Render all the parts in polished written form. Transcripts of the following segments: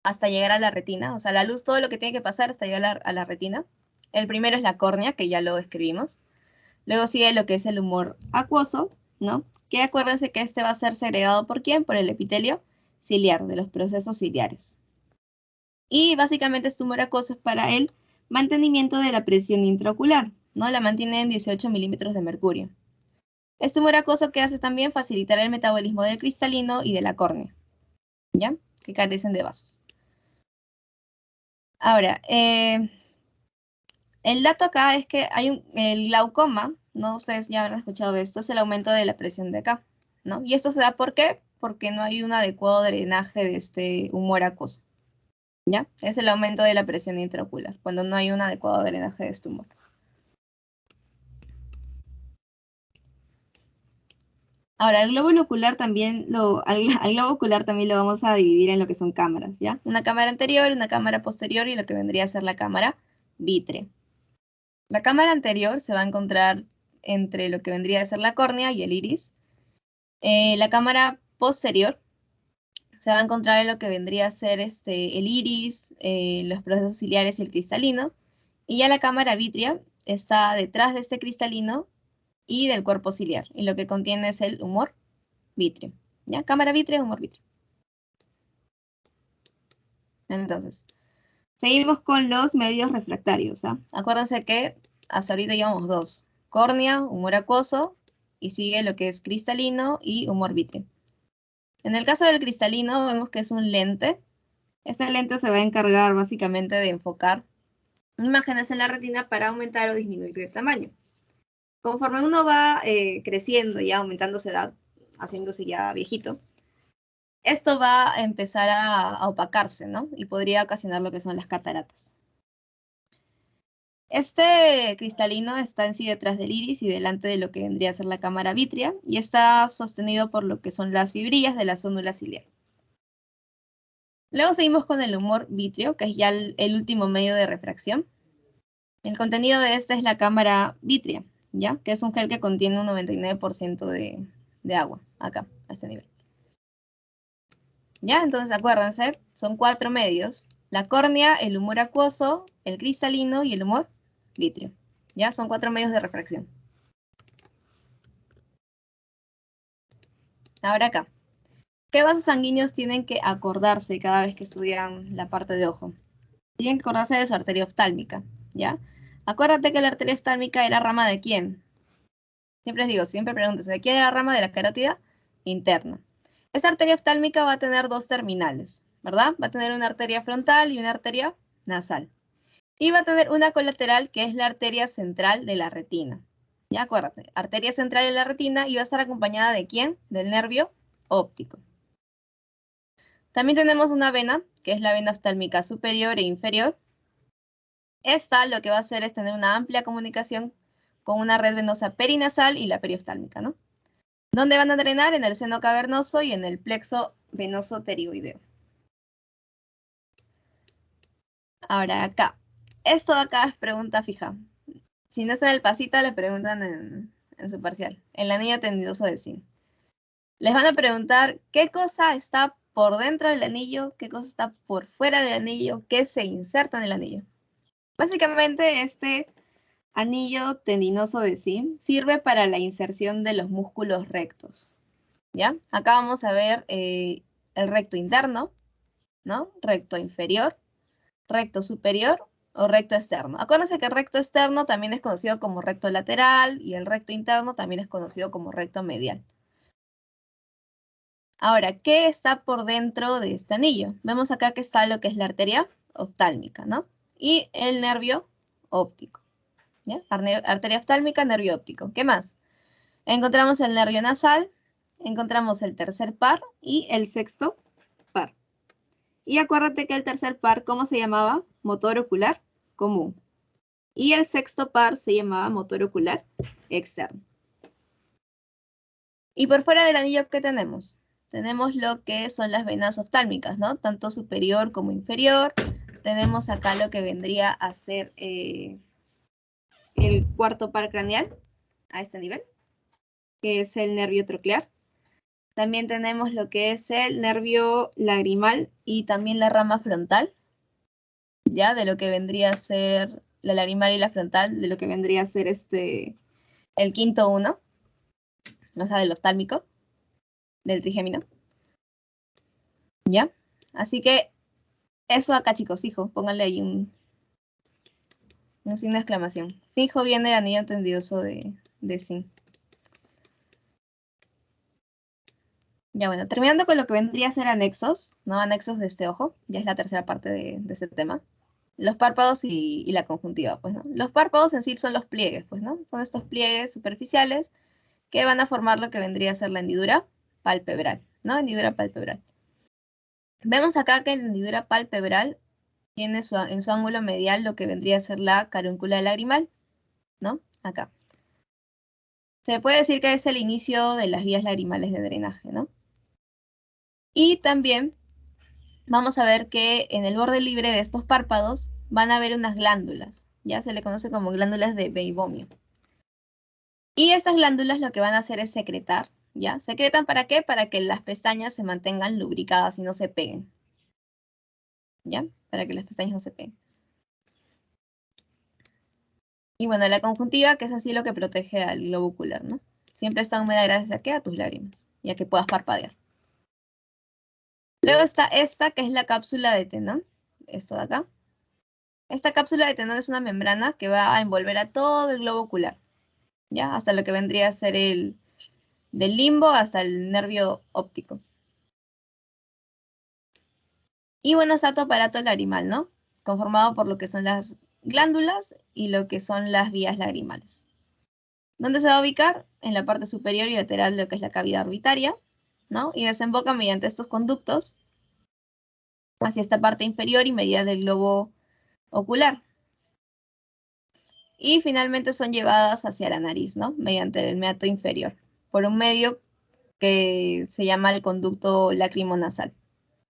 hasta llegar a la retina. O sea, la luz, todo lo que tiene que pasar hasta llegar a la retina. El primero es la córnea, que ya lo describimos. Luego sigue lo que es el humor acuoso, ¿no? Que acuérdense que este va a ser segregado ¿por quién? Por el epitelio ciliar, de los procesos ciliares. Y básicamente este humor acuoso es para el mantenimiento de la presión intraocular, ¿no? La mantiene en 18 milímetros de mercurio. Este humor acuoso que hace también facilitar el metabolismo del cristalino y de la córnea, ¿ya? Que carecen de vasos. Ahora, el dato acá es que hay el glaucoma, ¿no? Ustedes ya habrán escuchado de esto, es el aumento de la presión de acá, ¿no? Y esto se da ¿por qué? Porque no hay un adecuado drenaje de este humor acuoso, ¿ya? Es el aumento de la presión intraocular, cuando no hay un adecuado drenaje de este humor. Ahora, el globo ocular también al globo ocular también lo vamos a dividir en lo que son cámaras, ¿ya? Una cámara anterior, una cámara posterior y lo que vendría a ser la cámara vítrea. La cámara anterior se va a encontrar entre lo que vendría a ser la córnea y el iris. La cámara posterior se va a encontrar en lo que vendría a ser el iris, los procesos ciliares y el cristalino. Y ya la cámara vítrea está detrás de este cristalino y del cuerpo ciliar. Y lo que contiene es el humor vítreo. ¿Ya? Cámara vítrea, humor vítreo. Entonces, seguimos con los medios refractarios. ¿Ah? Acuérdense que hasta ahorita llevamos dos. Córnea, humor acuoso, y sigue lo que es cristalino y humor vítreo. En el caso del cristalino vemos que es un lente. Este lente se va a encargar básicamente de enfocar imágenes en la retina para aumentar o disminuir el tamaño. Conforme uno va creciendo y aumentando su edad, haciéndose ya viejito, esto va a empezar a opacarse, ¿no? Y podría ocasionar lo que son las cataratas. Este cristalino está en sí detrás del iris y delante de lo que vendría a ser la cámara vítrea y está sostenido por lo que son las fibrillas de la zónula ciliar. Luego seguimos con el humor vítreo, que es ya el último medio de refracción. El contenido de esta es la cámara vítrea, ¿ya? Que es un gel que contiene un 99% de agua, acá, a este nivel. ¿Ya? Entonces acuérdense, son 4 medios. La córnea, el humor acuoso, el cristalino y el humor vítreo. ¿Ya? Son 4 medios de refracción. Ahora acá. ¿Qué vasos sanguíneos tienen que acordarse cada vez que estudian la parte de ojo? Tienen que acordarse de su arteria oftálmica, ¿ya? Acuérdate que la arteria oftálmica era rama de quién. Siempre les digo, siempre pregúntense, ¿de quién era rama? De la carótida interna. Esta arteria oftálmica va a tener dos terminales, ¿verdad? Va a tener una arteria frontal y una arteria nasal. Y va a tener una colateral que es la arteria central de la retina. Ya acuérdate, arteria central de la retina y va a estar acompañada ¿de quién? Del nervio óptico. También tenemos una vena, que es la vena oftálmica superior e inferior. Esta lo que va a hacer es tener una amplia comunicación con una red venosa perinasal y la perioftálmica, ¿no? ¿Dónde van a drenar? En el seno cavernoso y en el plexo venoso pterigoideo. Ahora acá. Esto de acá es pregunta fija. Si no es en el pasita, le preguntan en su parcial. El anillo tendidoso de zinc. Les van a preguntar qué cosa está por dentro del anillo, qué cosa está por fuera del anillo, qué se inserta en el anillo. Básicamente este anillo tendinoso de zinc sirve para la inserción de los músculos rectos. ¿Ya? Acá vamos a ver el recto interno, ¿no? Recto inferior, recto superior o recto externo. Acuérdense que el recto externo también es conocido como recto lateral y el recto interno también es conocido como recto medial. Ahora, ¿qué está por dentro de este anillo? Vemos acá que está lo que es la arteria oftálmica, ¿no? Y el nervio óptico. ¿Ya? Arteria oftálmica, nervio óptico. ¿Qué más? Encontramos el nervio nasal, encontramos el tercer par y el sexto par. Y acuérdate que el tercer par, ¿cómo se llamaba? Motor ocular común. Y el sexto par se llamaba motor ocular externo. Y por fuera del anillo, ¿qué tenemos? Tenemos lo que son las venas oftálmicas, ¿no? Tanto superior como inferior. Tenemos acá lo que vendría a ser el cuarto par craneal, a este nivel, que es el nervio troclear. También tenemos lo que es el nervio lagrimal y también la rama frontal, ya, de lo que vendría a ser la lagrimal y la frontal, de lo que vendría a ser el quinto uno, o sea, del oftálmico, del trigémino, ¿ya? Así que eso acá, chicos, fijo, pónganle ahí un signo de exclamación. Fijo viene de anillo tendinoso de zinc. Ya bueno, terminando con lo que vendría a ser anexos, ¿no? Anexos de este ojo, ya es la tercera parte de este tema. Los párpados y la conjuntiva, pues, ¿no? Los párpados en sí son los pliegues, pues, ¿no? Son estos pliegues superficiales que van a formar lo que vendría a ser la hendidura palpebral, ¿no? Hendidura palpebral. Vemos acá que la hendidura palpebral tiene en su ángulo medial lo que vendría a ser la carúncula lagrimal, ¿no? Acá. Se puede decir que es el inicio de las vías lagrimales de drenaje, ¿no? Y también vamos a ver que en el borde libre de estos párpados van a haber unas glándulas, ya se le conoce como glándulas de Beibomio. Y estas glándulas lo que van a hacer es secretar, ¿ya? ¿Secretan para qué? Para que las pestañas se mantengan lubricadas y no se peguen, ¿ya? Para que las pestañas no se peguen. Y bueno, la conjuntiva, que es así lo que protege al globo ocular, ¿no? Siempre está húmeda gracias a qué? A tus lágrimas, ya que puedas parpadear. Luego está esta, que es la cápsula de Tenon, esto de acá. Esta cápsula de Tenon es una membrana que va a envolver a todo el globo ocular, ¿ya? Hasta lo que vendría a ser del limbo hasta el nervio óptico. Y bueno, está tu aparato lagrimal, ¿no? Conformado por lo que son las glándulas y lo que son las vías lagrimales. ¿Dónde se va a ubicar? En la parte superior y lateral de lo que es la cavidad orbitaria, ¿no? Y desemboca mediante estos conductos hacia esta parte inferior y medial del globo ocular. Y finalmente son llevadas hacia la nariz, ¿no? Mediante el meato inferior, por un medio que se llama el conducto lacrimonasal.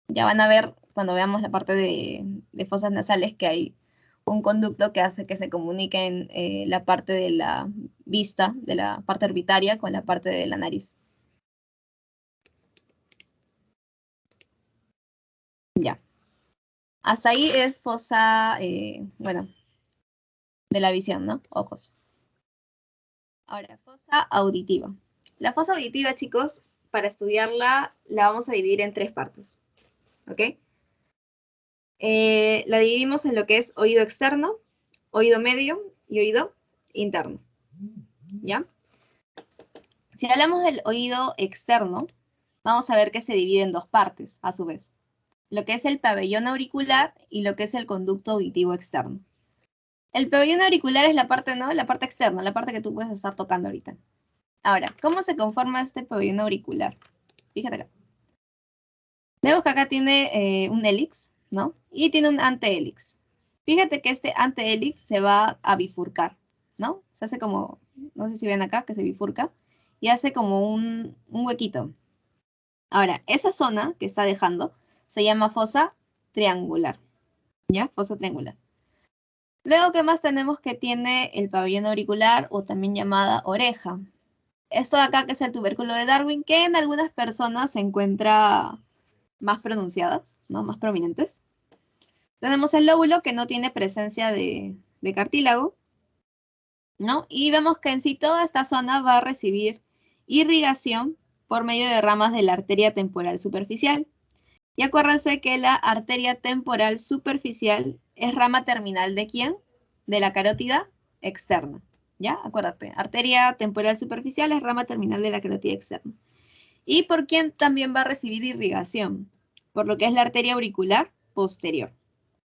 Ya van a ver cuando veamos la parte de fosas nasales que hay un conducto que hace que se comuniquen la parte de la vista, de la parte orbitaria, con la parte de la nariz. Ya. Hasta ahí es fosa, bueno, de la visión, ¿no? Ojos. Ahora, fosa auditiva. La fosa auditiva, chicos, para estudiarla, la vamos a dividir en tres partes. ¿Ok? La dividimos en lo que es oído externo, oído medio y oído interno. ¿Ya? Si hablamos del oído externo, vamos a ver que se divide en dos partes, a su vez. Lo que es el pabellón auricular y lo que es el conducto auditivo externo. El pabellón auricular es la parte, ¿no? La parte externa, la parte que tú puedes estar tocando ahorita. Ahora, ¿cómo se conforma este pabellón auricular? Fíjate acá. Vemos que acá tiene un hélix, ¿no? Y tiene un antehélix. Fíjate que este antehélix se va a bifurcar, ¿no? Se hace como, no sé si ven acá, que se bifurca, y hace como un huequito. Ahora, esa zona que está dejando se llama fosa triangular, ¿ya? Fosa triangular. Luego, ¿qué más tenemos que tiene el pabellón auricular o también llamada oreja? Esto de acá que es el tubérculo de Darwin, que en algunas personas se encuentra más pronunciadas, ¿no? Más prominentes. Tenemos el lóbulo que no tiene presencia de cartílago, ¿no? Y vemos que en sí toda esta zona va a recibir irrigación por medio de ramas de la arteria temporal superficial. Y acuérdense que la arteria temporal superficial es rama terminal ¿de quién? De la carótida externa. ¿Ya? Acuérdate, arteria temporal superficial es rama terminal de la carótida externa. ¿Y por quién también va a recibir irrigación? Por lo que es la arteria auricular posterior.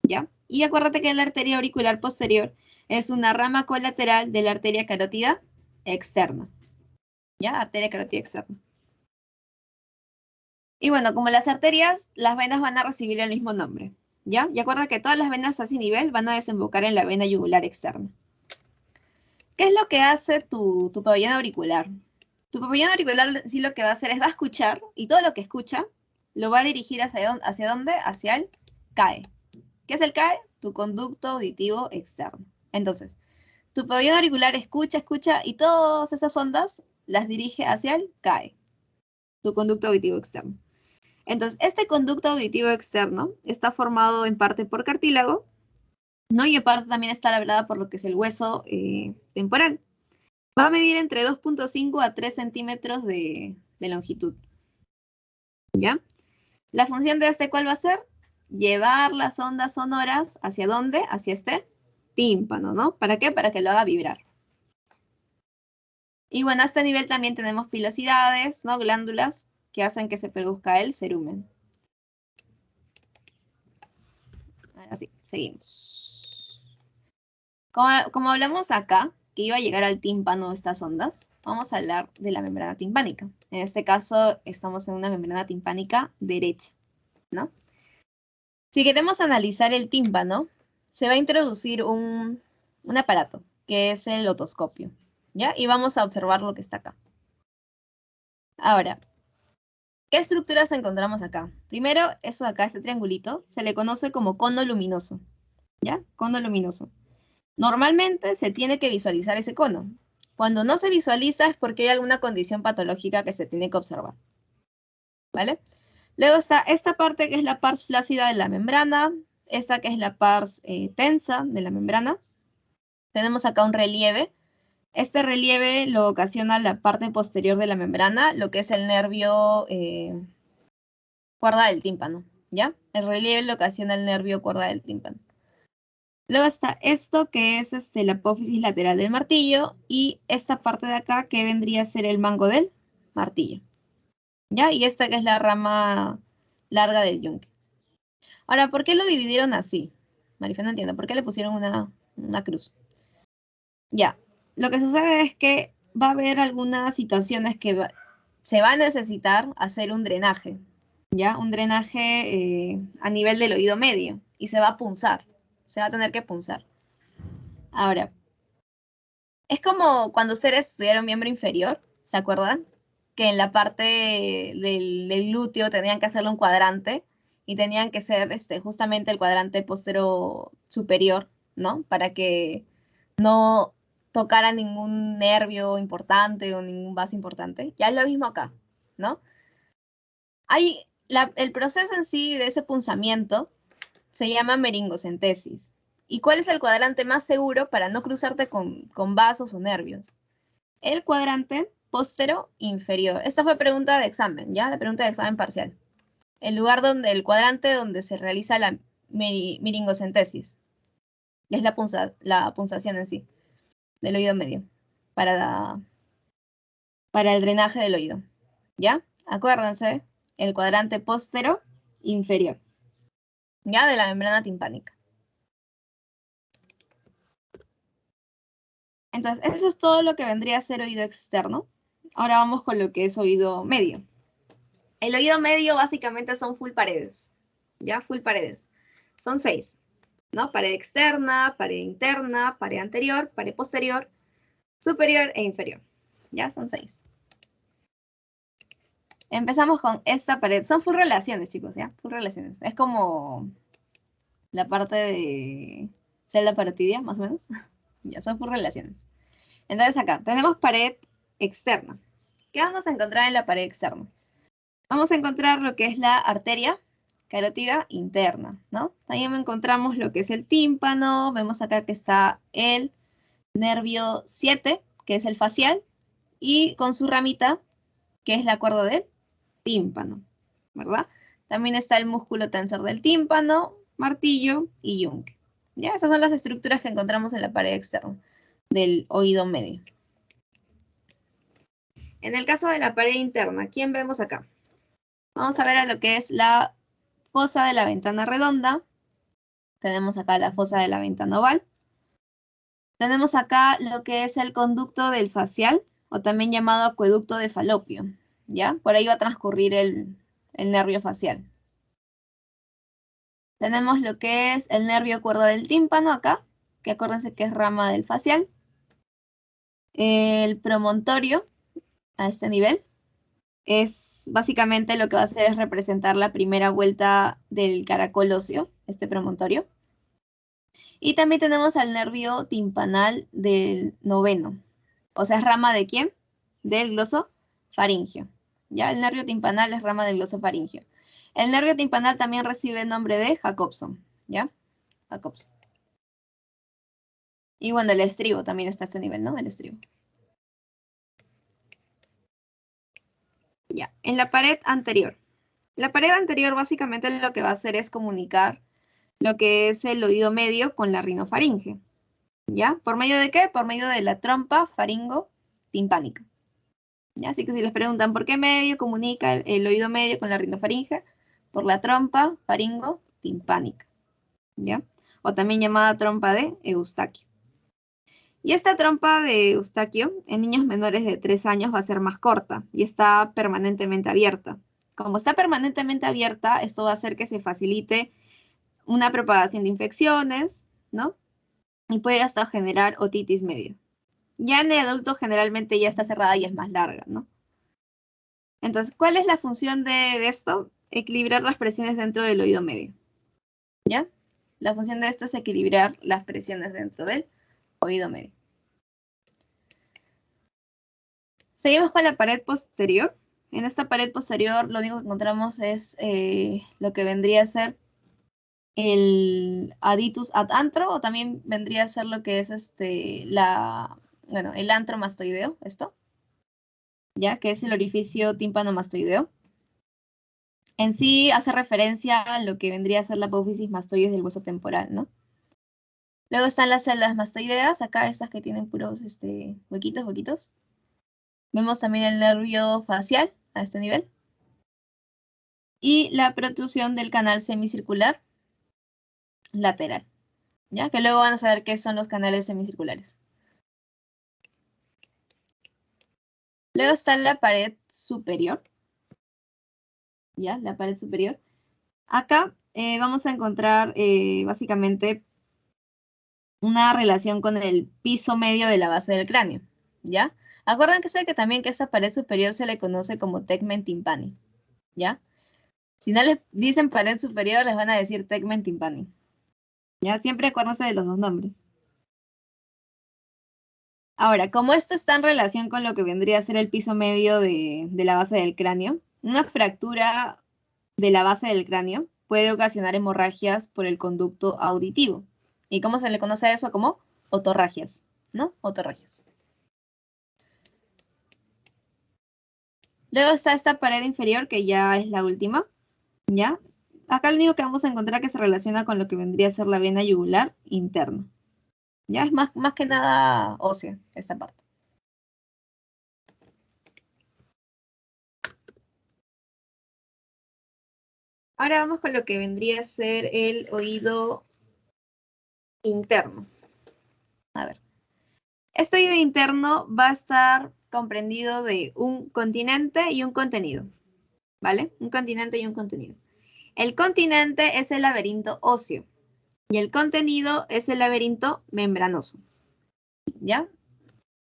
¿Ya? Y acuérdate que la arteria auricular posterior es una rama colateral de la arteria carótida externa. ¿Ya? Arteria carótida externa. Y bueno, como las arterias, las venas van a recibir el mismo nombre, ¿ya? Y acuerda que todas las venas a ese nivel van a desembocar en la vena yugular externa. ¿Qué es lo que hace tu pabellón auricular? Tu pabellón auricular sí lo que va a hacer es va a escuchar, y todo lo que escucha lo va a dirigir ¿hacia dónde? Hacia el CAE. ¿Qué es el CAE? Tu conducto auditivo externo. Entonces, tu pabellón auricular escucha, y todas esas ondas las dirige hacia el CAE. tu conducto auditivo externo. Entonces, este conducto auditivo externo está formado en parte por cartílago, ¿no? Y en parte también está labrada por lo que es el hueso temporal. Va a medir entre 2.5 a 3 centímetros de longitud. ¿Ya? La función de este, ¿cuál va a ser? Llevar las ondas sonoras, ¿hacia dónde? Hacia este tímpano, ¿no? ¿Para qué? Para que lo haga vibrar. Y bueno, a este nivel también tenemos pilosidades, ¿no? Glándulas que hacen que se produzca el cerumen. Ahora sí, seguimos. Como hablamos acá, que iba a llegar al tímpano estas ondas, vamos a hablar de la membrana timpánica. En este caso, estamos en una membrana timpánica derecha, ¿no? Si queremos analizar el tímpano, se va a introducir un aparato, que es el otoscopio, ¿ya? Y vamos a observar lo que está acá. Ahora, ¿qué estructuras encontramos acá? Primero, eso de acá, este triangulito, se le conoce como cono luminoso, ¿ya? Cono luminoso. Normalmente se tiene que visualizar ese cono. Cuando no se visualiza es porque hay alguna condición patológica que se tiene que observar, ¿vale? Luego está esta parte que es la pars flácida de la membrana, esta que es la pars tensa de la membrana. Tenemos acá un relieve. Este relieve lo ocasiona la parte posterior de la membrana, lo que es el nervio cuerda del tímpano, ¿ya? El relieve lo ocasiona el nervio cuerda del tímpano. Luego está esto que es la apófisis lateral del martillo y esta parte de acá que vendría a ser el mango del martillo, ¿ya? Y esta que es la rama larga del yunque. Ahora, ¿por qué lo dividieron así? Marife, no entiendo. ¿Por qué le pusieron una cruz? Ya, lo que sucede es que va a haber algunas situaciones que se va a necesitar hacer un drenaje, ¿ya? Un drenaje a nivel del oído medio y se va a punzar, se va a tener que punzar. Ahora, es como cuando ustedes estudiaron miembro inferior, ¿se acuerdan? Que en la parte del glúteo tenían que hacerle un cuadrante y tenían que ser justamente el cuadrante postero superior, ¿no? Para que no tocara ningún nervio importante o ningún vaso importante. Ya es lo mismo acá, ¿no? El proceso en sí de ese punzamiento se llama meringocentesis. ¿Y cuál es el cuadrante más seguro para no cruzarte con vasos o nervios? El cuadrante postero inferior. Esta fue pregunta de examen, ¿ya? La pregunta de examen parcial. El cuadrante donde se realiza la meringocentesis. Es la punzación en sí, del oído medio, para el drenaje del oído, ¿ya? Acuérdense, el cuadrante postero inferior, ¿ya? De la membrana timpánica. Entonces, eso es todo lo que vendría a ser oído externo. Ahora vamos con lo que es oído medio. El oído medio básicamente son full paredes, ¿ya? Full paredes. Son 6, ¿no? Pared externa, pared interna, pared anterior, pared posterior, superior e inferior. ¿Ya? Son 6. Empezamos con esta pared. Son full relaciones, chicos, ¿ya? Full relaciones. Es como la parte de celda parotidia, más o menos. Ya, son full relaciones. Entonces acá tenemos pared externa. ¿Qué vamos a encontrar en la pared externa? Vamos a encontrar lo que es la arteria carótida interna, ¿no? También encontramos lo que es el tímpano. Vemos acá que está el nervio 7, que es el facial, y con su ramita, que es la cuerda del tímpano, ¿verdad? También está el músculo tensor del tímpano, martillo y yunque. ¿Ya? Esas son las estructuras que encontramos en la pared externa del oído medio. En el caso de la pared interna, ¿quién vemos acá? Vamos a ver a lo que es la fosa de la ventana redonda. Tenemos acá la fosa de la ventana oval. Tenemos acá lo que es el conducto del facial, o también llamado acueducto de Falopio, ¿ya? Por ahí va a transcurrir el nervio facial. Tenemos lo que es el nervio cuerda del tímpano acá, que acuérdense que es rama del facial. El promontorio, a este nivel, es básicamente lo que va a hacer es representar la primera vuelta del caracol óseo, este promontorio. Y también tenemos al nervio timpanal del noveno. O sea, ¿es rama de quién? Del glosofaringio, ¿ya? El nervio timpanal es rama del glosofaringeo. El nervio timpanal también recibe el nombre de Jacobson, ¿ya? Jacobson. Y bueno, el estribo también está a este nivel, ¿no? El estribo. Ya, en la pared anterior. La pared anterior básicamente lo que va a hacer es comunicar lo que es el oído medio con la rinofaringe. ¿Ya? ¿Por medio de qué? Por medio de la trompa faringo-timpánica. ¿Ya? Así que si les preguntan por qué medio comunica el oído medio con la rinofaringe, por la trompa faringo-timpánica. ¿Ya? O también llamada trompa de Eustaquio. Y esta trompa de Eustaquio en niños menores de 3 años va a ser más corta y está permanentemente abierta. Como está permanentemente abierta, esto va a hacer que se facilite una propagación de infecciones, ¿no? Y puede hasta generar otitis media. Ya en el adulto generalmente ya está cerrada y es más larga, ¿no? Entonces, ¿cuál es la función de esto? Equilibrar las presiones dentro del oído medio, ¿ya? La función de esto es equilibrar las presiones dentro del oído medio. Seguimos con la pared posterior. En esta pared posterior lo único que encontramos es lo que vendría a ser el aditus ad antro, o también vendría a ser lo que es el antro mastoideo, esto, ya que es el orificio tímpano-mastoideo. En sí hace referencia a lo que vendría a ser la apófisis mastoides del hueso temporal, ¿no? Luego están las células mastoideas, acá estas que tienen puros huequitos. Vemos también el nervio facial a este nivel. Y la protrusión del canal semicircular lateral, ¿ya? Que luego van a saber qué son los canales semicirculares. Luego está la pared superior, ¿ya? La pared superior. Acá vamos a encontrar básicamente una relación con el piso medio de la base del cráneo, ¿ya? Acuérdense que también que esta pared superior se le conoce como tegmen timpani, ¿ya? Si no les dicen pared superior, les van a decir tegmen timpani, ¿ya? Siempre acuérdense de los dos nombres. Ahora, como esto está en relación con lo que vendría a ser el piso medio de la base del cráneo, una fractura de la base del cráneo puede ocasionar hemorragias por el conducto auditivo. ¿Y cómo se le conoce a eso? Como otorragias, ¿no? Otorragias. Luego está esta pared inferior, que ya es la última, ¿ya? Acá lo único que vamos a encontrar que se relaciona con lo que vendría a ser la vena yugular interna. Ya es más que nada ósea esta parte. Ahora vamos con lo que vendría a ser el oído interno. A ver. Este oído interno va a estar comprendido de un continente y un contenido, ¿vale? Un continente y un contenido. El continente es el laberinto óseo y el contenido es el laberinto membranoso, ¿ya?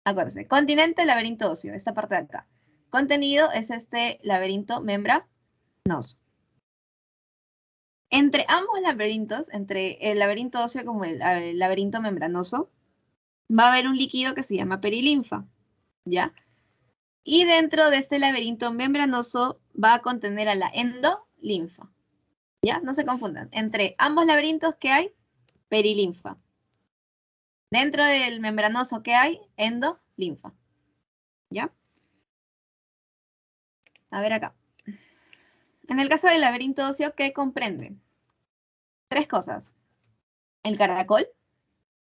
Acuérdense, continente, laberinto óseo, esta parte de acá. Contenido es este laberinto membranoso. Entre ambos laberintos, entre el laberinto óseo como el laberinto membranoso, va a haber un líquido que se llama perilinfa, ¿ya? Y dentro de este laberinto membranoso va a contener a la endolinfa, ¿ya? No se confundan. Entre ambos laberintos, ¿qué hay? Perilinfa. Dentro del membranoso, ¿qué hay? Endolinfa, ¿ya? A ver acá. En el caso del laberinto óseo, ¿qué comprende? 3 cosas. El caracol,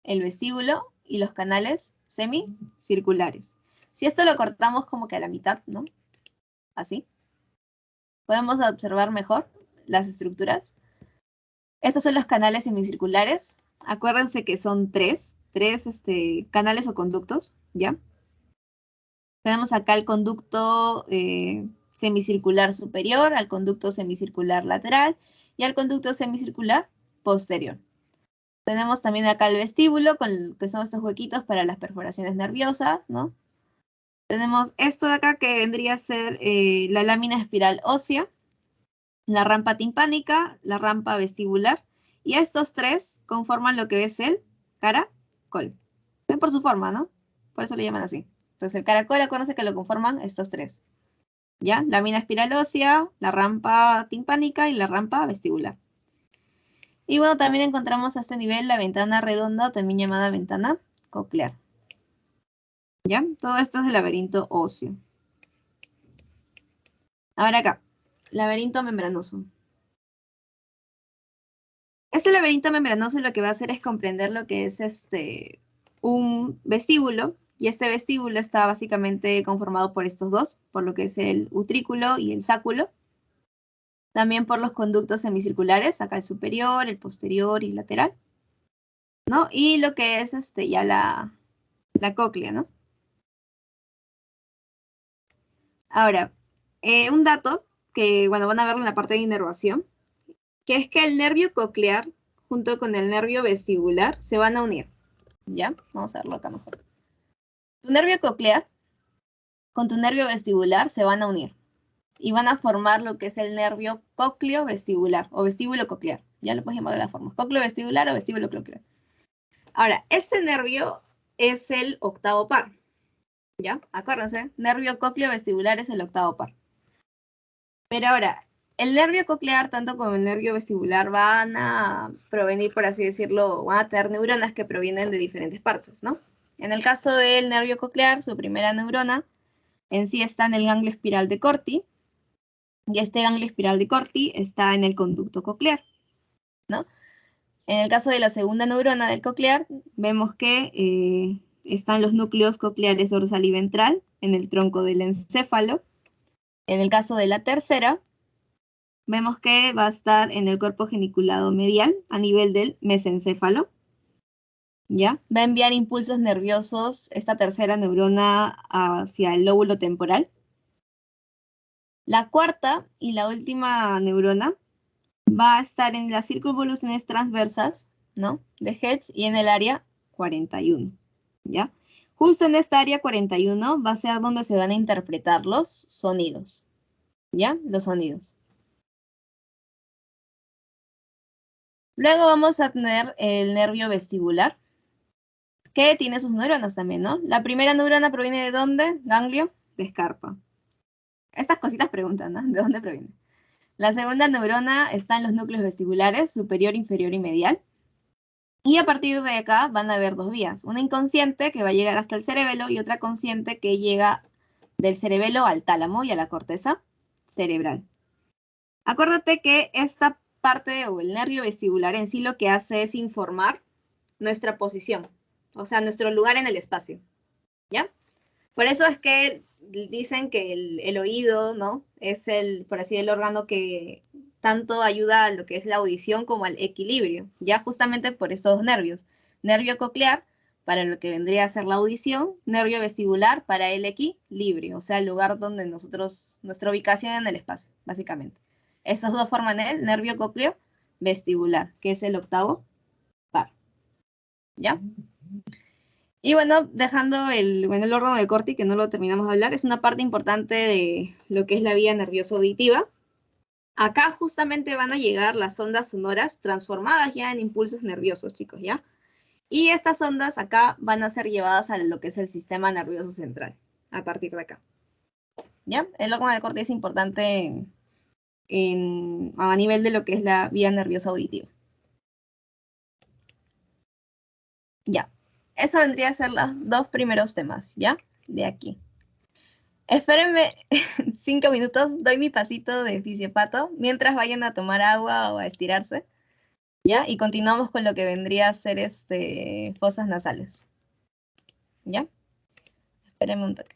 el vestíbulo y los canales semicirculares. Si esto lo cortamos como que a la mitad, ¿no? Así. Podemos observar mejor las estructuras. Estos son los canales semicirculares. Acuérdense que son tres canales o conductos, ¿ya? Tenemos acá el conducto semicircular superior, al conducto semicircular lateral y al conducto semicircular posterior. Tenemos también acá el vestíbulo, que son estos huequitos para las perforaciones nerviosas, ¿no? Tenemos esto de acá que vendría a ser la lámina espiral ósea, la rampa timpánica, la rampa vestibular, y estos 3 conforman lo que es el caracol. Ven por su forma, ¿no? Por eso le llaman así. Entonces el caracol, acuérdense que lo conforman estos 3. ¿ya? Lámina espiral ósea, la rampa timpánica y la rampa vestibular. Y bueno, también encontramos a este nivel la ventana redonda, también llamada ventana coclear. ¿Ya? Todo esto es el laberinto óseo. Ahora acá, laberinto membranoso. Este laberinto membranoso lo que va a hacer es comprender lo que es un vestíbulo, y este vestíbulo está básicamente conformado por estos dos, por lo que es el utrículo y el sáculo. También por los conductos semicirculares, acá el superior, el posterior y lateral, ¿no? Y lo que es ya la cóclea, ¿no? Ahora, un dato que, bueno, van a verlo en la parte de inervación, que es que el nervio coclear junto con el nervio vestibular se van a unir, ¿ya? Vamos a verlo acá mejor. Tu nervio coclear con tu nervio vestibular se van a unir y van a formar lo que es el nervio cócleo vestibular o vestíbulo coclear. Ya lo puedes llamar de la forma, cócleo vestibular o vestíbulo coclear. Ahora, este nervio es el octavo par, ¿ya? Acuérdense, nervio cócleo vestibular es el octavo par. Pero ahora, el nervio coclear, tanto como el nervio vestibular, van a provenir, por así decirlo, van a tener neuronas que provienen de diferentes partes, ¿no? En el caso del nervio coclear, su primera neurona en sí está en el ganglio espiral de Corti, y este ganglio espiral de Corti está en el conducto coclear, ¿no? En el caso de la segunda neurona del coclear, vemos que están los núcleos cocleares dorsal y ventral en el tronco del encéfalo. En el caso de la tercera, vemos que va a estar en el cuerpo geniculado medial a nivel del mesencéfalo, ¿ya? Va a enviar impulsos nerviosos esta tercera neurona hacia el lóbulo temporal. La cuarta y la última neurona va a estar en las circunvoluciones transversas, ¿no? De Hedge y en el área 41, ¿ya? Justo en esta área 41 va a ser donde se van a interpretar los sonidos, ¿ya? Los sonidos. Luego vamos a tener el nervio vestibular, que tiene sus neuronas también, ¿no? La primera neurona proviene de ¿dónde? Ganglio de Scarpa. Estas cositas preguntan, ¿no? ¿De dónde proviene? La segunda neurona está en los núcleos vestibulares, superior, inferior y medial. Y a partir de acá van a haber dos vías. Una inconsciente que va a llegar hasta el cerebelo y otra consciente que llega del cerebelo al tálamo y a la corteza cerebral. Acuérdate que esta parte o el nervio vestibular en sí lo que hace es informar nuestra posición, o sea, nuestro lugar en el espacio, ¿ya? Por eso es que dicen que el oído, ¿no? Es por así decirlo, el órgano que tanto ayuda a lo que es la audición como al equilibrio, ya justamente por estos dos nervios. Nervio coclear para lo que vendría a ser la audición, nervio vestibular para el equilibrio, o sea, el lugar donde nuestra ubicación en el espacio, básicamente. Estos dos forman el nervio cócleo vestibular, que es el octavo par, ¿ya? Y bueno, dejando el órgano de Corti, que no lo terminamos de hablar, es una parte importante de lo que es la vía nerviosa auditiva. Acá justamente van a llegar las ondas sonoras transformadas ya en impulsos nerviosos, chicos, ¿ya? Y estas ondas acá van a ser llevadas a lo que es el sistema nervioso central, a partir de acá, ¿ya? El órgano de Corti es importante a nivel de lo que es la vía nerviosa auditiva. Ya, eso vendría a ser los dos primeros temas, ¿ya? De aquí. Espérenme 5 minutos, doy mi pasito de fisiopato mientras vayan a tomar agua o a estirarse, ¿ya? Y continuamos con lo que vendría a ser fosas nasales, ¿ya? Espérenme un toque.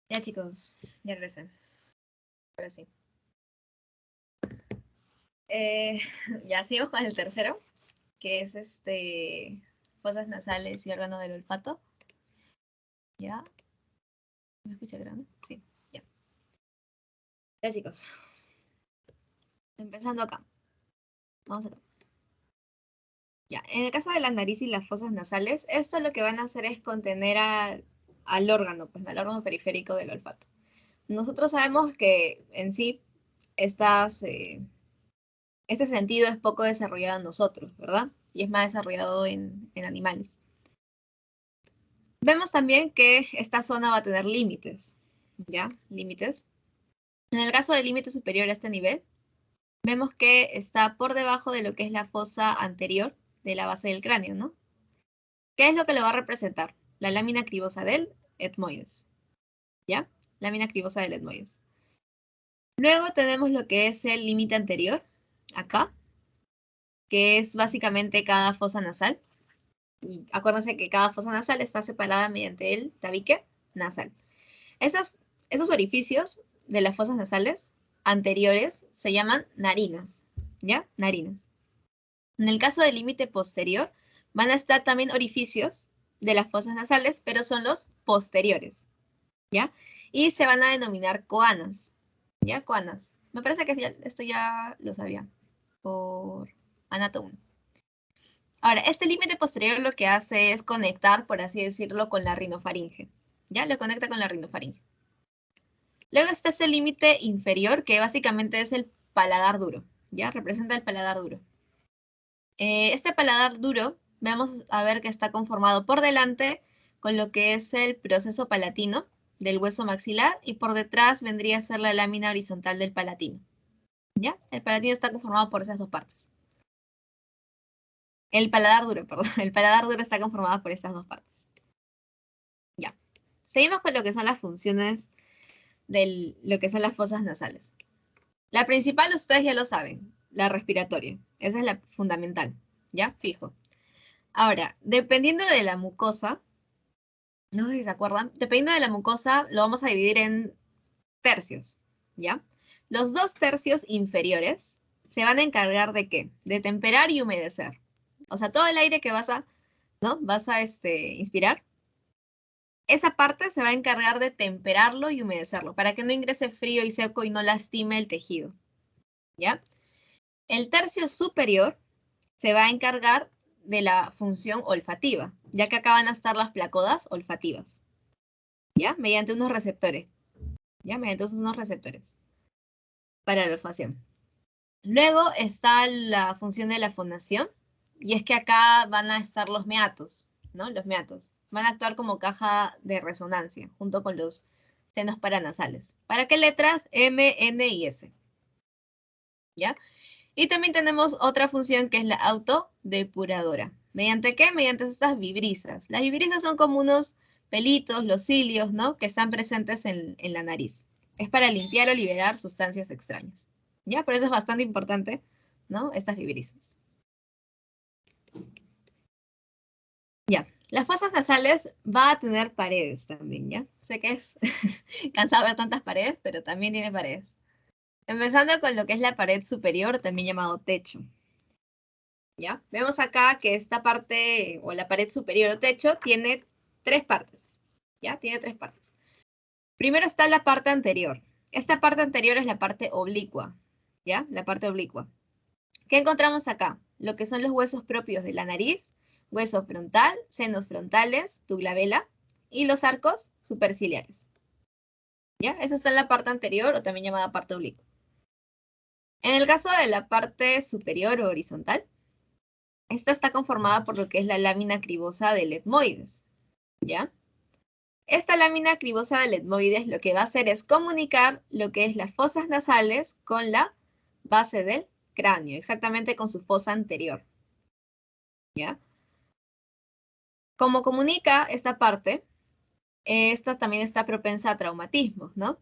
Ya chicos, ya regresé. Ahora sí. Ya sigamos con el tercero, que es fosas nasales y órgano del olfato. ¿Ya? ¿Me escucha grande? Sí, ya. Ya chicos. Empezando acá. Vamos acá. Ya, en el caso de la nariz y las fosas nasales, esto lo que van a hacer es contener al órgano, pues al órgano periférico del olfato. Nosotros sabemos que en sí este sentido es poco desarrollado en nosotros, ¿verdad? Y es más desarrollado en animales. Vemos también que esta zona va a tener límites, ¿ya? Límites. En el caso del límite superior a este nivel, vemos que está por debajo de lo que es la fosa anterior de la base del cráneo, ¿no? ¿Qué es lo que lo va a representar? La lámina cribosa del etmoides, ¿ya? Lámina cribosa del etmoides. Luego tenemos lo que es el límite anterior, acá, que es básicamente cada fosa nasal. Y acuérdense que cada fosa nasal está separada mediante el tabique nasal. Esos orificios de las fosas nasales anteriores se llaman narinas, ¿ya? Narinas. En el caso del límite posterior, van a estar también orificios de las fosas nasales, pero son los posteriores, ¿ya? Y se van a denominar coanas, ¿ya? Coanas. Me parece que esto ya lo sabía por Anato 1. Ahora, este límite posterior lo que hace es conectar, por así decirlo, con la rinofaringe, ¿ya? Lo conecta con la rinofaringe. Luego está ese límite inferior, que básicamente es el paladar duro, ¿ya? Representa el paladar duro. Este paladar duro, vamos a ver que está conformado por delante con lo que es el proceso palatino del hueso maxilar y por detrás vendría a ser la lámina horizontal del palatino, ¿ya? El palatino está conformado por esas dos partes. El paladar duro, perdón. El paladar duro está conformado por estas dos partes. Ya. Seguimos con lo que son las funciones de lo que son las fosas nasales. La principal, ustedes ya lo saben, la respiratoria. Esa es la fundamental, ¿ya? Fijo. Ahora, dependiendo de la mucosa, no sé si se acuerdan, dependiendo de la mucosa, lo vamos a dividir en tercios, ¿ya? Los 2 tercios inferiores se van a encargar de ¿qué? De temperar y humedecer. O sea, todo el aire que ¿no? Vas a inspirar, esa parte se va a encargar de temperarlo y humedecerlo, para que no ingrese frío y seco y no lastime el tejido, ¿ya? El tercio superior se va a encargar de la función olfativa, ya que acá van a estar las placodas olfativas, ¿ya? Mediante unos receptores, ¿ya? Mediante unos receptores para la olfacción. Luego está la función de la fonación, y es que acá van a estar los meatos, ¿no? Los meatos. Van a actuar como caja de resonancia, junto con los senos paranasales. ¿Para qué letras? M, N y S, ¿ya? Y también tenemos otra función que es la autodepuradora. ¿Mediante qué? Mediante estas vibrisas. Las vibrisas son como unos pelitos, los cilios, ¿no? Que están presentes en la nariz. Es para limpiar o liberar sustancias extrañas. ¿Ya? Por eso es bastante importante, ¿no? Estas vibrisas. Ya. Las fosas nasales va a tener paredes también, ¿ya? Sé que es cansado ver tantas paredes, pero también tiene paredes. Empezando con lo que es la pared superior, también llamado techo. ¿Ya? Vemos acá que esta parte, o la pared superior o techo, tiene 3 partes, ¿ya? Tiene 3 partes. Primero está la parte anterior. Esta parte anterior es la parte oblicua, ¿ya? La parte oblicua. ¿Qué encontramos acá? Lo que son los huesos propios de la nariz, hueso frontal, senos frontales, tu glabela, y los arcos superciliares, ¿ya? Eso está en la parte anterior, o también llamada parte oblicua. En el caso de la parte superior o horizontal, esta está conformada por lo que es la lámina cribosa del etmoides, ¿ya? Esta lámina cribosa del etmoides lo que va a hacer es comunicar lo que es las fosas nasales con la base del cráneo, exactamente con su fosa anterior, ¿ya? Como comunica esta parte, esta también está propensa a traumatismos, ¿no?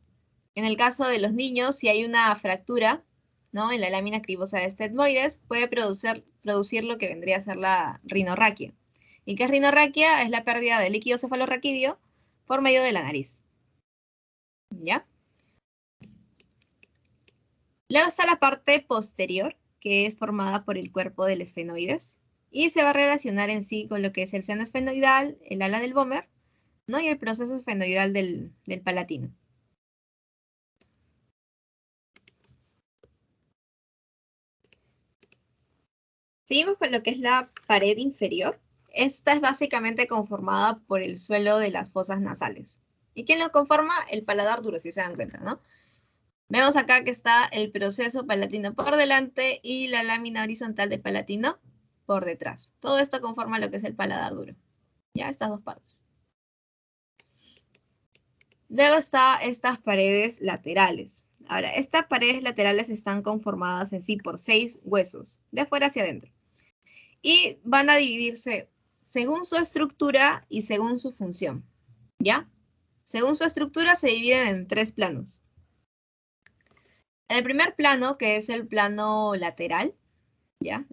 En el caso de los niños, si hay una fractura, ¿no? En la lámina cribosa de este etmoides, puede producir lo que vendría a ser la rinorraquia. ¿Y qué es rinorraquia? Es la pérdida de líquido cefalorraquídeo por medio de la nariz. ¿Ya? Luego está la parte posterior, que es formada por el cuerpo del esfenoides, y se va a relacionar en sí con lo que es el seno esfenoidal, el ala del vómer, ¿no? Y el proceso esfenoidal del palatino. Seguimos con lo que es la pared inferior. Esta es básicamente conformada por el suelo de las fosas nasales. ¿Y quién lo conforma? El paladar duro, si se dan cuenta, ¿no? Vemos acá que está el proceso palatino por delante y la lámina horizontal del palatino por detrás. Todo esto conforma lo que es el paladar duro. Ya, estas dos partes. Luego está estas paredes laterales. Ahora, estas paredes laterales están conformadas en sí por 6 huesos, de afuera hacia adentro. Y van a dividirse según su estructura y según su función. ¿Ya? Según su estructura se dividen en 3 planos. En el primer plano, que es el plano lateral, ¿ya?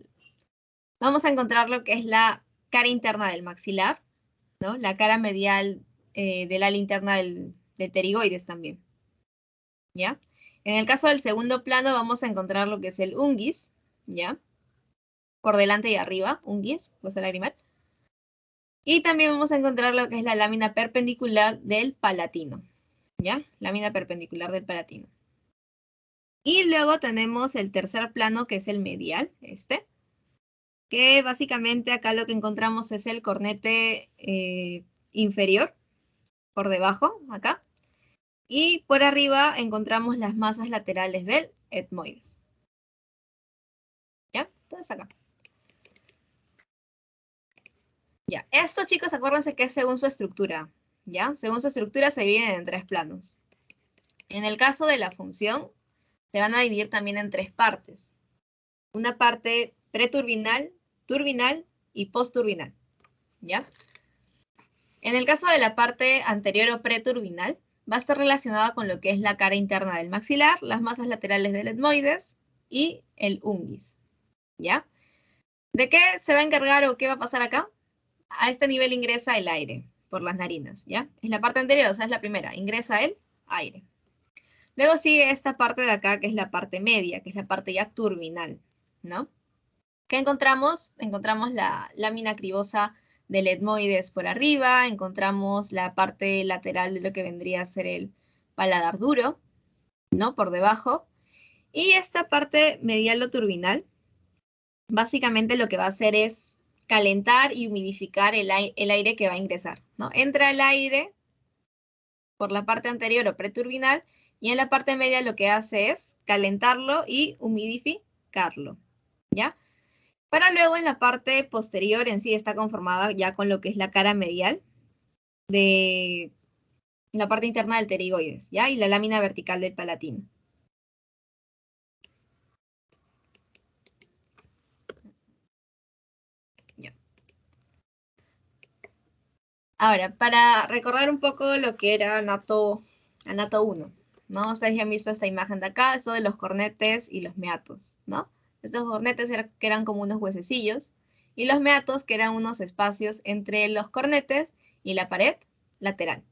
Vamos a encontrar lo que es la cara interna del maxilar, ¿no? La cara medial del ala interna del pterigoides también, ¿ya? En el caso del segundo plano vamos a encontrar lo que es el unguis, ¿ya? Por delante y arriba, unguis, fosa lagrimal. Y también vamos a encontrar lo que es la lámina perpendicular del palatino, ¿ya? Lámina perpendicular del palatino. Y luego tenemos el tercer plano, que es el medial, que básicamente acá lo que encontramos es el cornete inferior, por debajo, acá. Y por arriba encontramos las masas laterales del etmoides. ¿Ya? Entonces acá. Ya. Esto, chicos, acuérdense que es según su estructura. ¿Ya? Según su estructura se dividen en 3 planos. En el caso de la función, se van a dividir también en 3 partes. Una parte preturbinal, turbinal y postturbinal. ¿Ya? En el caso de la parte anterior o preturbinal, va a estar relacionada con lo que es la cara interna del maxilar, las masas laterales del etmoides y el unguis. ¿Ya? ¿De qué se va a encargar o qué va a pasar acá? A este nivel ingresa el aire por las narinas, ¿ya? Es la parte anterior, o sea, es la primera. Ingresa el aire. Luego sigue esta parte de acá, que es la parte media, que es la parte ya turbinal, ¿no? ¿Qué encontramos? Encontramos la lámina cribosa del etmoides por arriba, encontramos la parte lateral de lo que vendría a ser el paladar duro, ¿no? Por debajo. Y esta parte medialo-turbinal, básicamente lo que va a hacer es calentar y humidificar el aire que va a ingresar, ¿no? Entra el aire por la parte anterior o preturbinal y en la parte media lo que hace es calentarlo y humidificarlo, ¿ya? Para luego en la parte posterior en sí está conformada ya con lo que es la cara medial de la parte interna del pterigoides, ¿ya? Y la lámina vertical del palatino. Ya. Ahora, para recordar un poco lo que era anato 1, ¿no? Ustedes ya han visto esta imagen de acá, eso de los cornetes y los meatos, ¿no? Estos cornetes que eran como unos huesecillos, y los meatos que eran unos espacios entre los cornetes y la pared lateral,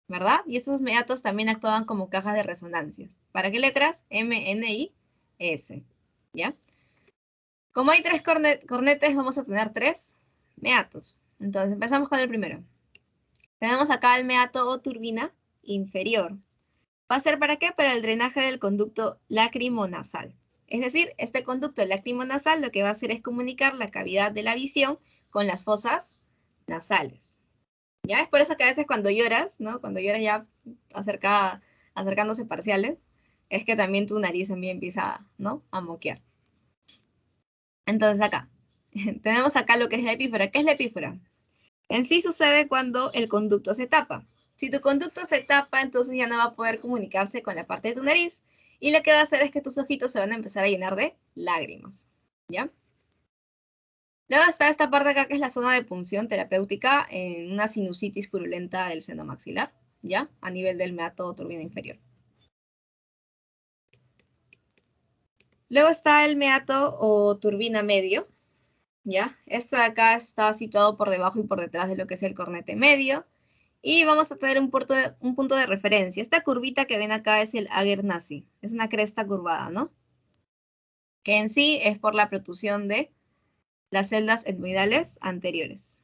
¿verdad? Y esos meatos también actuaban como cajas de resonancias. ¿Para qué letras? M, N, I, S, ¿ya? Como hay 3 cornetes, vamos a tener 3 meatos. Entonces, empezamos con el primero. Tenemos acá el meato o turbina inferior. ¿Va a ser para qué? Para el drenaje del conducto lacrimonasal. Es decir, este conducto lacrimonasal lo que va a hacer es comunicar la cavidad de la visión con las fosas nasales. ¿Ya? Es por eso que a veces cuando lloras, ¿no? Cuando lloras ya acercándose parciales, es que también tu nariz también empieza, ¿no? A moquear. Entonces acá, tenemos acá lo que es la epífora. ¿Qué es la epífora? En sí sucede cuando el conducto se tapa. Si tu conducto se tapa, entonces ya no va a poder comunicarse con la parte de tu nariz. Y lo que va a hacer es que tus ojitos se van a empezar a llenar de lágrimas. ¿Ya? Luego está esta parte acá que es la zona de punción terapéutica en una sinusitis purulenta del seno maxilar. ¿Ya? A nivel del meato o turbina inferior. Luego está el meato o turbina medio. ¿Ya? Este de acá está situado por debajo y por detrás de lo que es el cornete medio. Y vamos a tener un punto de referencia. Esta curvita que ven acá es el Ager-Nazi. Es una cresta curvada, ¿no? Que en sí es por la protrusión de las celdas etmoidales anteriores.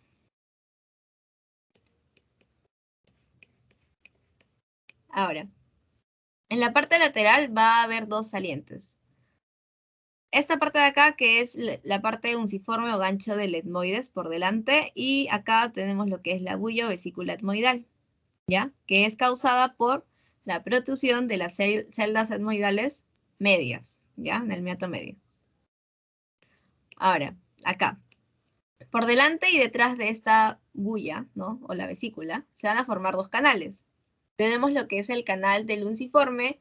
Ahora, en la parte lateral va a haber dos salientes. Esta parte de acá, que es la parte unciforme o gancho del etmoides por delante, y acá tenemos lo que es la bullo vesícula etmoidal, ¿ya? Que es causada por la protrusión de las celdas etmoidales medias, ¿ya? En el meato medio. Ahora, acá, por delante y detrás de esta bulla, ¿no? O la vesícula, se van a formar dos canales. Tenemos lo que es el canal del unciforme,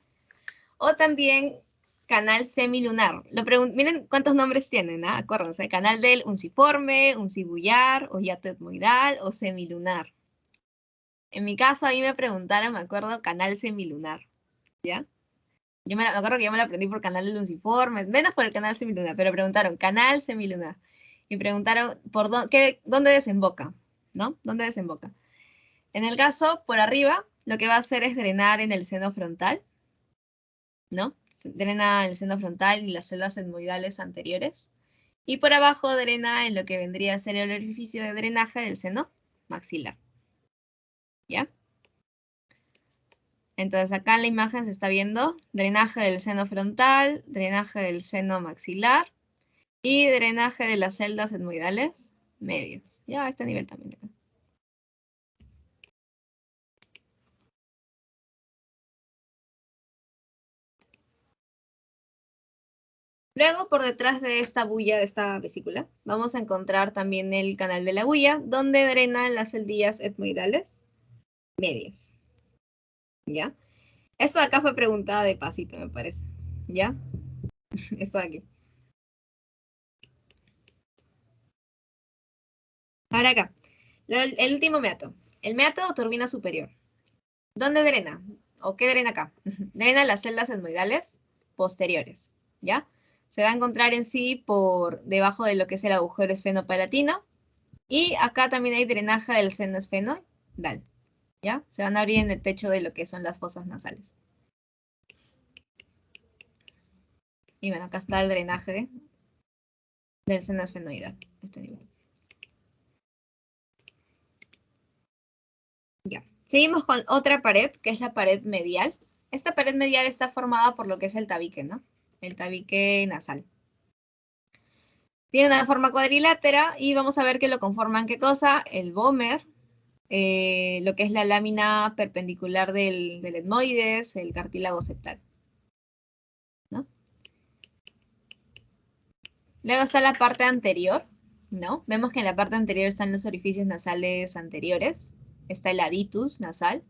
o también canal semilunar. Miren cuántos nombres tienen, ¿ah? Acuérdense, canal del unciforme, uncibullar, o hiato etmoidal, o semilunar. En mi caso, a mí me preguntaron, me acuerdo, canal semilunar, ¿ya? Me acuerdo que yo me lo aprendí por canal del unciforme, menos por el canal semilunar, pero preguntaron, canal semilunar. Y preguntaron, ¿dónde desemboca? ¿No? ¿Dónde desemboca? En el caso, por arriba, lo que va a hacer es drenar en el seno frontal, ¿no? Drena el seno frontal y las celdas etmoidales anteriores. Y por abajo drena en lo que vendría a ser el orificio de drenaje del seno maxilar. ¿Ya? Entonces acá en la imagen se está viendo drenaje del seno frontal, drenaje del seno maxilar y drenaje de las celdas etmoidales medias. Ya a este nivel también. Luego, por detrás de esta bulla, de esta vesícula, vamos a encontrar también el canal de la bulla, donde drenan las celdillas etmoidales medias. ¿Ya? Esto de acá fue preguntada de pasito, me parece. ¿Ya? Esto de aquí. Ahora acá. El último meato. El meato o turbina superior. ¿Dónde drena? ¿O qué drena acá? Drena las celdas etmoidales posteriores. ¿Ya? Se va a encontrar en sí por debajo de lo que es el agujero esfenopalatino. Y acá también hay drenaje del seno esfenoidal. ¿Ya? Se van a abrir en el techo de lo que son las fosas nasales. Y bueno, acá está el drenaje del seno esfenoidal, este nivel. Ya. Seguimos con otra pared, que es la pared medial. Esta pared medial está formada por lo que es el tabique, ¿no? El tabique nasal. Tiene una forma cuadrilátera y vamos a ver que lo conforman, ¿qué cosa? El vómer, lo que es la lámina perpendicular del etmoides, el cartílago septal, ¿no? Luego está la parte anterior, ¿no? Vemos que en la parte anterior están los orificios nasales anteriores. Está el aditus nasal,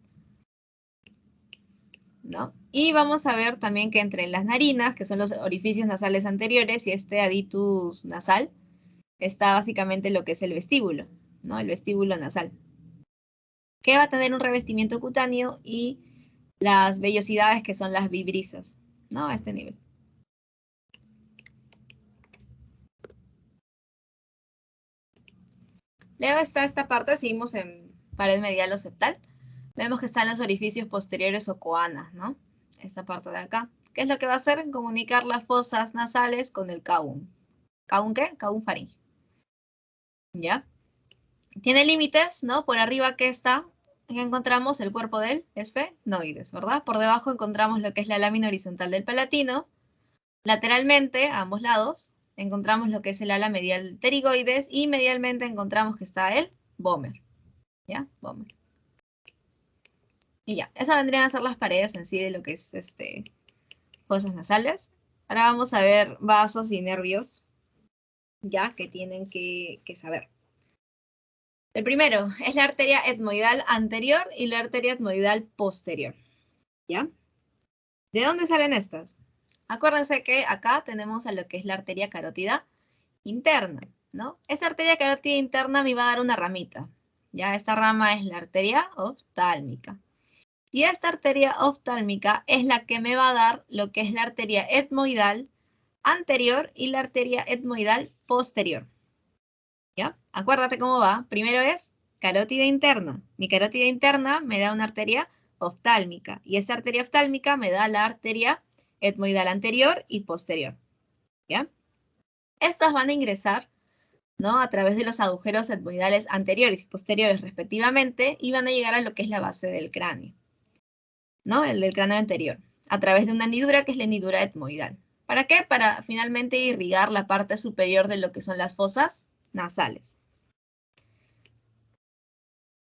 ¿no? Y vamos a ver también que entre las narinas, que son los orificios nasales anteriores, y este aditus nasal, está básicamente lo que es el vestíbulo, ¿no? El vestíbulo nasal, que va a tener un revestimiento cutáneo y las vellosidades que son las vibrisas, ¿no? A este nivel. Luego está esta parte, seguimos en pared medial o septal. Vemos que están los orificios posteriores o coanas, ¿no? Esta parte de acá. ¿Qué es lo que va a hacer? Comunicar las fosas nasales con el caum. ¿Caum qué? Caum faríngeo. ¿Ya? Tiene límites, ¿no? Por arriba que está, aquí encontramos el cuerpo del esfenoides, ¿verdad? Por debajo encontramos lo que es la lámina horizontal del palatino. Lateralmente, a ambos lados, encontramos lo que es el ala medial del pterigoides y medialmente encontramos que está el vómer. ¿Ya? Vómer. Y ya, esas vendrían a ser las paredes en sí de lo que es fosas nasales. Ahora vamos a ver vasos y nervios, ya, que tienen que saber. El primero es la arteria etmoidal anterior y la arteria etmoidal posterior, ¿ya? ¿De dónde salen estas? Acuérdense que acá tenemos a lo que es la arteria carótida interna, ¿no? Esa arteria carótida interna me va a dar una ramita, ¿ya? Esta rama es la arteria oftálmica. Y esta arteria oftálmica es la que me va a dar lo que es la arteria etmoidal anterior y la arteria etmoidal posterior. ¿Ya? Acuérdate cómo va. Primero es Carótida interna. Mi carótida interna me da una arteria oftálmica. Y esa arteria oftálmica me da la arteria etmoidal anterior y posterior. ¿Ya? Estas van a ingresar, ¿no?, a través de los agujeros etmoidales anteriores y posteriores respectivamente, y van a llegar a lo que es la base del cráneo, ¿no?, el del cráneo anterior, a través de una hendidura que es la hendidura etmoidal. ¿Para qué? Para finalmente irrigar la parte superior de lo que son las fosas nasales.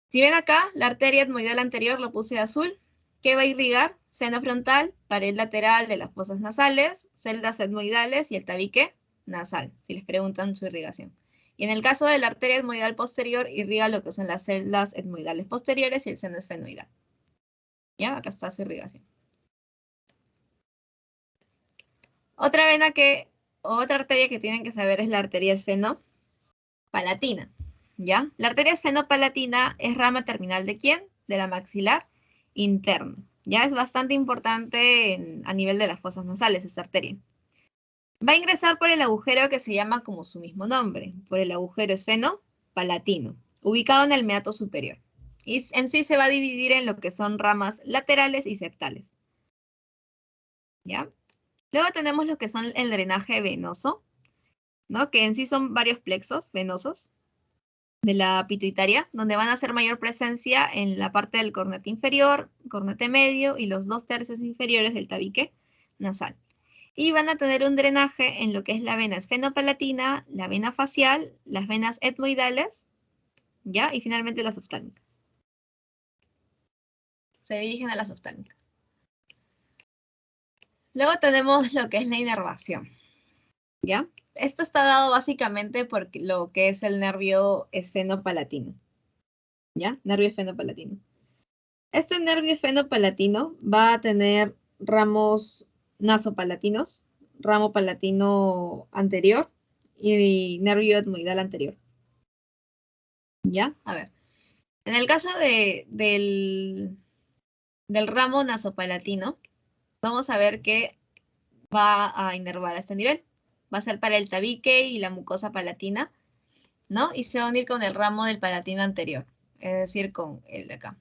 Si ven acá, la arteria etmoidal anterior lo puse de azul. ¿Qué va a irrigar? Seno frontal, pared lateral de las fosas nasales, celdas etmoidales y el tabique nasal, si les preguntan su irrigación. Y en el caso de la arteria etmoidal posterior, irriga lo que son las celdas etmoidales posteriores y el seno esfenoidal. ¿Ya? Acá está su irrigación. Otra arteria que tienen que saber es la arteria esfenopalatina. ¿Ya? La arteria esfenopalatina es rama terminal ¿de quién? De la maxilar interna. Ya es bastante importante a nivel de las fosas nasales esta arteria. Va a ingresar por el agujero que se llama como su mismo nombre, por el agujero esfenopalatino, ubicado en el meato superior. Y en sí se va a dividir en lo que son ramas laterales y septales. ¿Ya? Luego tenemos lo que son el drenaje venoso, ¿no?, que en sí son varios plexos venosos de la pituitaria, donde van a hacer mayor presencia en la parte del cornete inferior, cornete medio y los 2/3 inferiores del tabique nasal. Y van a tener un drenaje en lo que es la vena esfenopalatina, la vena facial, las venas etmoidales, ¿ya? Y finalmente las oftálmicas. Se dirigen a las oftálmicas. Luego tenemos lo que es la inervación, ¿ya? Esto está dado básicamente por lo que es el nervio esfenopalatino, ¿ya? Nervio esfenopalatino. Este nervio esfenopalatino va a tener ramos nasopalatinos, ramo palatino anterior y nervio etmoidal anterior. ¿Ya? A ver. En el caso del ramo nasopalatino, vamos a ver que va a inervar a este nivel. Va a ser para el tabique y la mucosa palatina, ¿no? Y se va a unir con el ramo del palatino anterior, es decir, con el de acá,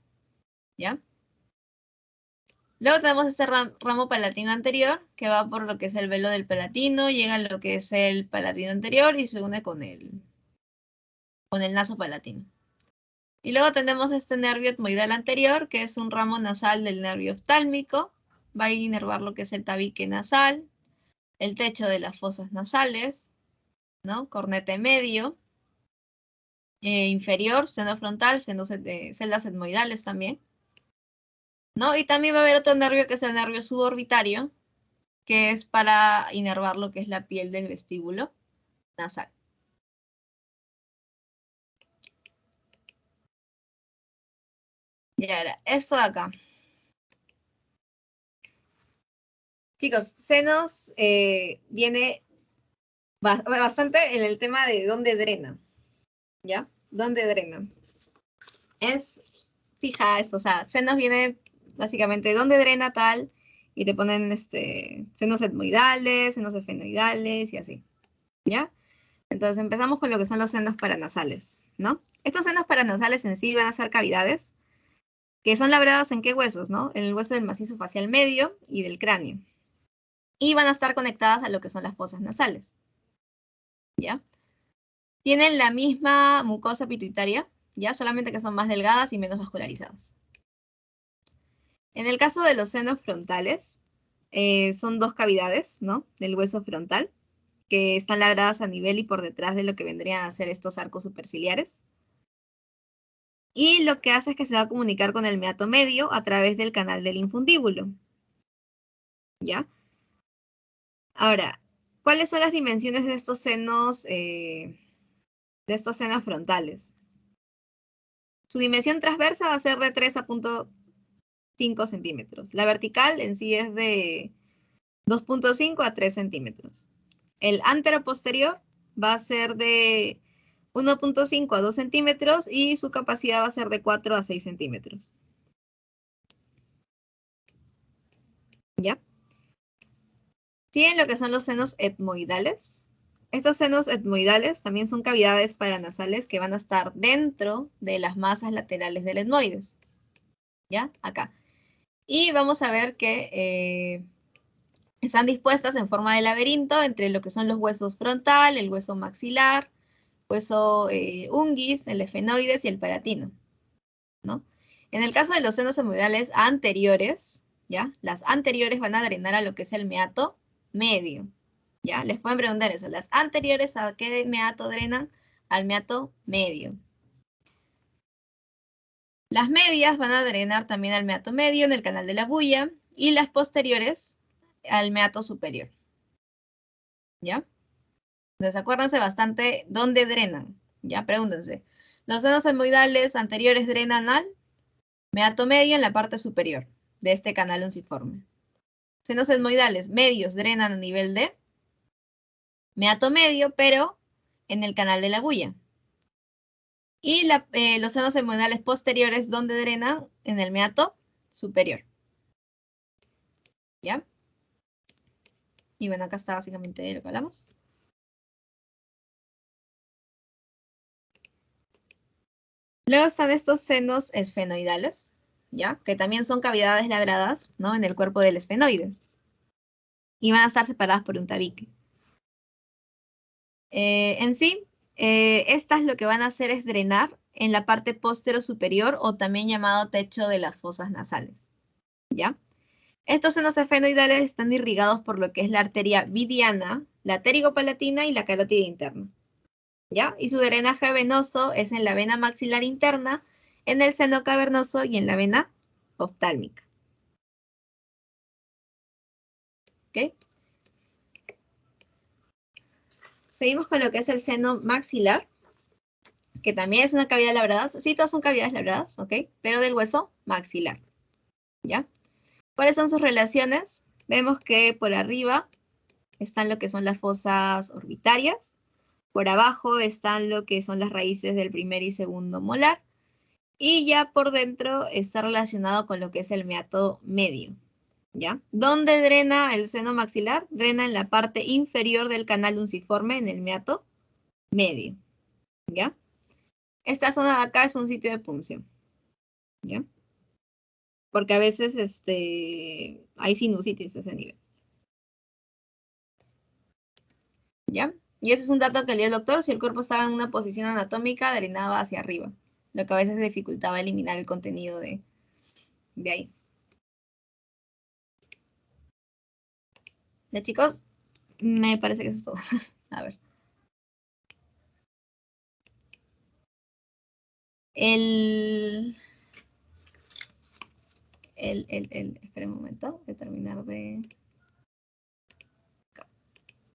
¿ya? Luego tenemos ese ramo palatino anterior, que va por lo que es el velo del palatino, llega a lo que es el palatino anterior y se une con el naso palatino. Y luego tenemos este nervio etmoidal anterior, que es un ramo nasal del nervio oftálmico, va a inervar lo que es el tabique nasal, el techo de las fosas nasales, ¿no? Cornete medio, inferior, seno frontal, celdas etmoidales también, ¿no? Y también va a haber otro nervio que es el nervio suborbitario, que es para inervar lo que es la piel del vestíbulo nasal. Y ahora, esto de acá. Chicos, senos viene bastante en el tema de dónde drena, ¿ya? ¿Dónde drena? Es fija esto, o sea, senos viene básicamente de dónde drena tal, y te ponen senos etmoidales, senos esfenoidales y así, ¿ya? Entonces empezamos con lo que son los senos paranasales, ¿no? Estos senos paranasales en sí van a ser cavidades que son labradas en qué huesos, ¿no? En el hueso del macizo facial medio y del cráneo. Y van a estar conectadas a lo que son las fosas nasales, ¿ya? Tienen la misma mucosa pituitaria, ¿ya? Solamente que son más delgadas y menos vascularizadas. En el caso de los senos frontales, son dos cavidades, ¿no?, del hueso frontal, que están labradas a nivel y por detrás de lo que vendrían a ser estos arcos superciliares. Y lo que hace es que se va a comunicar con el meato medio a través del canal del infundíbulo, ¿ya? Ahora, ¿cuáles son las dimensiones de estos senos frontales? Su dimensión transversa va a ser de 3 a 0.5 centímetros. La vertical en sí es de 2.5 a 3 centímetros. El anteroposterior va a ser de 1.5 a 2 centímetros y su capacidad va a ser de 4 a 6 centímetros. ¿Ya? Tienen lo que son los senos etmoidales. Estos senos etmoidales también son cavidades paranasales que van a estar dentro de las masas laterales del etmoides. ¿Ya? Acá. Y vamos a ver que están dispuestas en forma de laberinto entre lo que son los huesos frontal, el hueso maxilar, hueso unguis, el efenoides y el palatino, ¿no? En el caso de los senos etmoidales anteriores, ¿ya? Las anteriores van a drenar a lo que es el meato medio, ¿ya? Les pueden preguntar eso. ¿Las anteriores a qué meato drenan? Al meato medio. Las medias van a drenar también al meato medio en el canal de la bulla y las posteriores al meato superior, ¿ya? Entonces acuérdense bastante dónde drenan, ¿ya? Pregúntense. Los senos etmoidales anteriores drenan al meato medio en la parte superior de este canal unciforme. Senos etmoidales medios drenan a nivel de meato medio, pero en el canal de la bulla. Y los senos etmoidales posteriores, ¿dónde drenan? En el meato superior. ¿Ya? Y bueno, acá está básicamente lo que hablamos. Luego están estos senos esfenoidales, ¿ya? Que también son cavidades labradas, ¿no? En el cuerpo del esfenoides. Y van a estar separadas por un tabique. En sí, estas lo que van a hacer es drenar en la parte postero superior o también llamado techo de las fosas nasales, ¿ya? Estos senos esfenoidales están irrigados por lo que es la arteria vidiana, la pterigopalatina y la carótida interna, ¿ya? Y su drenaje venoso es en la vena maxilar interna, en el seno cavernoso y en la vena oftálmica, ¿ok? Seguimos con lo que es el seno maxilar, que también es una cavidad labrada. Sí, todas son cavidades labradas, ¿ok? Pero del hueso maxilar, ¿ya? ¿Cuáles son sus relaciones? Vemos que por arriba están lo que son las fosas orbitarias, por abajo están lo que son las raíces del primer y segundo molar, y ya por dentro está relacionado con lo que es el meato medio, ¿ya? ¿Dónde drena el seno maxilar? Drena en la parte inferior del canal unciforme, en el meato medio, ¿ya? Esta zona de acá es un sitio de punción, ¿ya? Porque a veces hay sinusitis a ese nivel, ¿ya? Y ese es un dato que dio el doctor: si el cuerpo estaba en una posición anatómica, drenaba hacia arriba, lo que a veces dificultaba eliminar el contenido de ahí. ¿Ya, chicos? Me parece que eso es todo. A ver. Espera un momento, de terminar de...